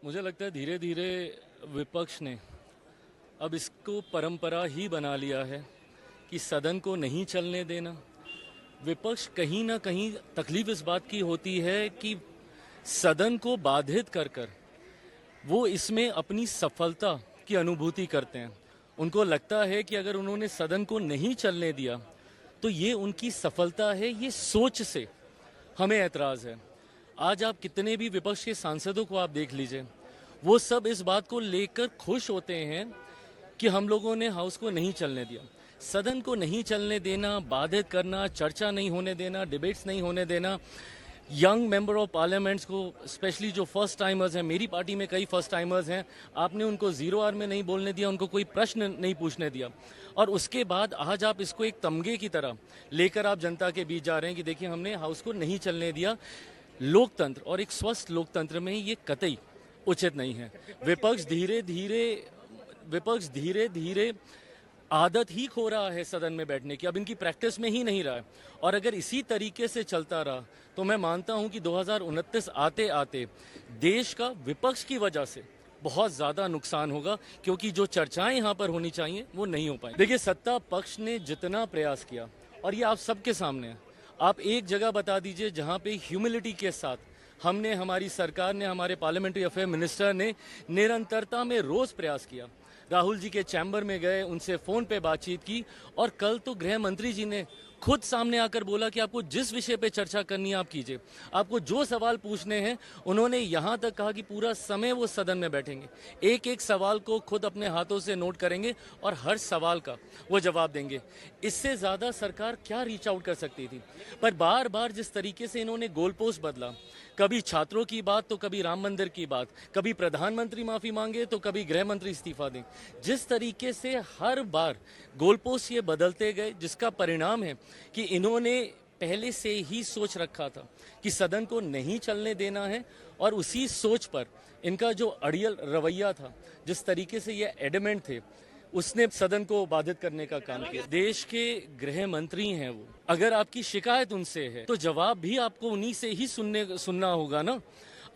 मुझे लगता है धीरे धीरे विपक्ष ने अब इसको परंपरा ही बना लिया है कि सदन को नहीं चलने देना। विपक्ष कहीं ना कहीं तकलीफ इस बात की होती है कि सदन को बाधित कर कर वो इसमें अपनी सफलता की अनुभूति करते हैं। उनको लगता है कि अगर उन्होंने सदन को नहीं चलने दिया तो ये उनकी सफलता है। ये सोच से हमें ऐतराज़ है। आज आप कितने भी विपक्ष के सांसदों को आप देख लीजिए, वो सब इस बात को लेकर खुश होते हैं कि हम लोगों ने हाउस को नहीं चलने दिया। सदन को नहीं चलने देना, बाधित करना, चर्चा नहीं होने देना, डिबेट्स नहीं होने देना, यंग मेंबर ऑफ पार्लियामेंट्स को, स्पेशली जो फर्स्ट टाइमर्स हैं, मेरी पार्टी में कई फर्स्ट टाइमर्स हैं, आपने उनको जीरो आवर में नहीं बोलने दिया, उनको कोई प्रश्न नहीं पूछने दिया। और उसके बाद आज आप इसको एक तमगे की तरह लेकर आप जनता के बीच जा रहे हैं कि देखिए हमने हाउस को नहीं चलने दिया। लोकतंत्र और एक स्वस्थ लोकतंत्र में ये कतई उचित नहीं है। विपक्ष धीरे धीरे आदत ही खो रहा है सदन में बैठने की, अब इनकी प्रैक्टिस में ही नहीं रहा है। और अगर इसी तरीके से चलता रहा तो मैं मानता हूं कि 2029 आते आते देश का विपक्ष की वजह से बहुत ज़्यादा नुकसान होगा, क्योंकि जो चर्चाएं यहाँ पर होनी चाहिए वो नहीं हो पाई। देखिए, सत्ता पक्ष ने जितना प्रयास किया, और ये आप सबके सामने है, आप एक जगह बता दीजिए जहाँ पे ह्यूमिलिटी के साथ हमने, हमारी सरकार ने, हमारे पार्लियामेंट्री अफेयर मिनिस्टर ने निरंतरता में रोज़ प्रयास किया। राहुल जी के चैम्बर में गए, उनसे फ़ोन पे बातचीत की, और कल तो गृह मंत्री जी ने खुद सामने आकर बोला कि आपको जिस विषय पे चर्चा करनी है आप कीजिए, आपको जो सवाल पूछने हैं। उन्होंने यहाँ तक कहा कि पूरा समय वो सदन में बैठेंगे, एक एक सवाल को खुद अपने हाथों से नोट करेंगे और हर सवाल का वो जवाब देंगे। इससे ज़्यादा सरकार क्या रीच आउट कर सकती थी? पर बार बार जिस तरीके से इन्होंने गोल पोस्ट बदला, कभी छात्रों की बात तो कभी राम मंदिर की बात, कभी प्रधानमंत्री माफ़ी मांगे तो कभी गृह मंत्री इस्तीफा दें, जिस तरीके से हर बार गोल पोस्ट ये बदलते गए, जिसका परिणाम है कि इन्होंने पहले से ही सोच रखा था कि सदन को नहीं चलने देना है, और उसी सोच पर इनका जो अड़ियल रवैया था, जिस तरीके से ये एडमेंट थे, उसने सदन को बाधित करने का काम किया। देश के गृह मंत्री हैं वो, अगर आपकी शिकायत उनसे है तो जवाब भी आपको उन्हीं से ही सुनना होगा ना।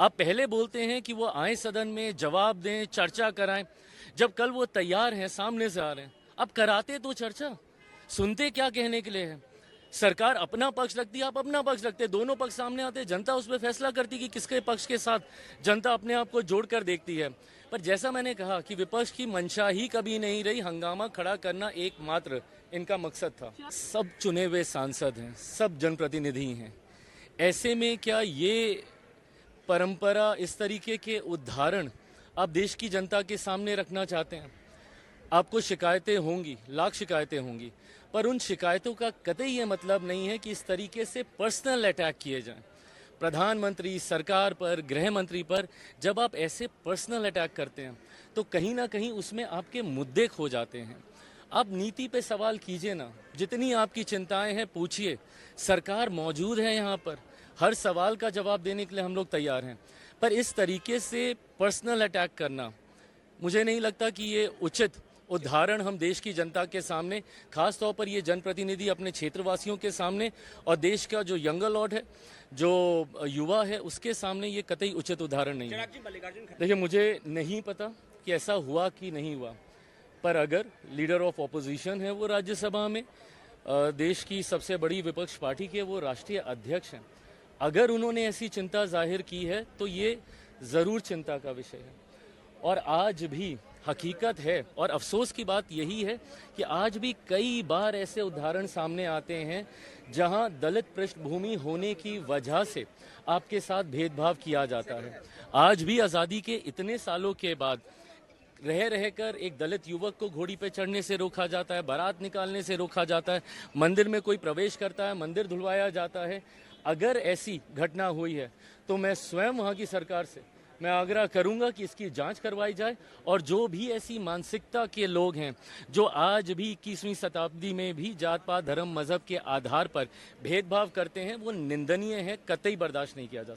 आप पहले बोलते हैं कि वो आए सदन में, जवाब दें, चर्चा कराएं। जब कल वो तैयार हैं, सामने से आ रहे हैं, अब कराते तो चर्चा, सुनते क्या कहने के लिए है? सरकार अपना पक्ष रखती है, आप अपना पक्ष रखते, दोनों पक्ष सामने आते, जनता उस पर फैसला करती कि किसके पक्ष के साथ जनता अपने आप को जोड़कर देखती है। पर जैसा मैंने कहा कि विपक्ष की मंशा ही कभी नहीं रही हंगामा खड़ा करना एकमात्र इनका मकसद था। सब चुने हुए सांसद हैं, सब जनप्रतिनिधि हैं, ऐसे में क्या ये परंपरा, इस तरीके के उदाहरण आप देश की जनता के सामने रखना चाहते हैं? आपको शिकायतें होंगी, लाख शिकायतें होंगी, पर उन शिकायतों का कतई ये मतलब नहीं है कि इस तरीके से पर्सनल अटैक किए जाएं प्रधानमंत्री, सरकार पर, गृह मंत्री पर। जब आप ऐसे पर्सनल अटैक करते हैं तो कहीं ना कहीं उसमें आपके मुद्दे खो जाते हैं। आप नीति पे सवाल कीजिए ना, जितनी आपकी चिंताएं हैं पूछिए, सरकार मौजूद है यहाँ पर, हर सवाल का जवाब देने के लिए हम लोग तैयार हैं। पर इस तरीके से पर्सनल अटैक करना, मुझे नहीं लगता कि ये उचित उदाहरण हम देश की जनता के सामने, खास तौर पर ये जनप्रतिनिधि अपने क्षेत्रवासियों के सामने और देश का जो यंगर लॉर्ड है, जो युवा है, उसके सामने ये कतई उचित उदाहरण नहीं है। देखिए, मुझे नहीं पता कि ऐसा हुआ कि नहीं हुआ, पर अगर लीडर ऑफ ऑपोजिशन है वो राज्यसभा में, देश की सबसे बड़ी विपक्ष पार्टी के वो राष्ट्रीय अध्यक्ष हैं, अगर उन्होंने ऐसी चिंता जाहिर की है तो ये ज़रूर चिंता का विषय है। और आज भी हकीकत है, और अफसोस की बात यही है कि आज भी कई बार ऐसे उदाहरण सामने आते हैं जहां दलित पृष्ठभूमि होने की वजह से आपके साथ भेदभाव किया जाता है। आज भी आज़ादी के इतने सालों के बाद रहकर एक दलित युवक को घोड़ी पे चढ़ने से रोका जाता है, बारात निकालने से रोका जाता है, मंदिर में कोई प्रवेश करता है, मंदिर धुलवाया जाता है। अगर ऐसी घटना हुई है तो मैं स्वयं वहाँ की सरकार से मैं आग्रह करूंगा कि इसकी जांच करवाई जाए, और जो भी ऐसी मानसिकता के लोग हैं जो आज भी 21वीं शताब्दी में भी जात पात, धर्म, मजहब के आधार पर भेदभाव करते हैं, वो निंदनीय है, कतई बर्दाश्त नहीं किया जा सकता।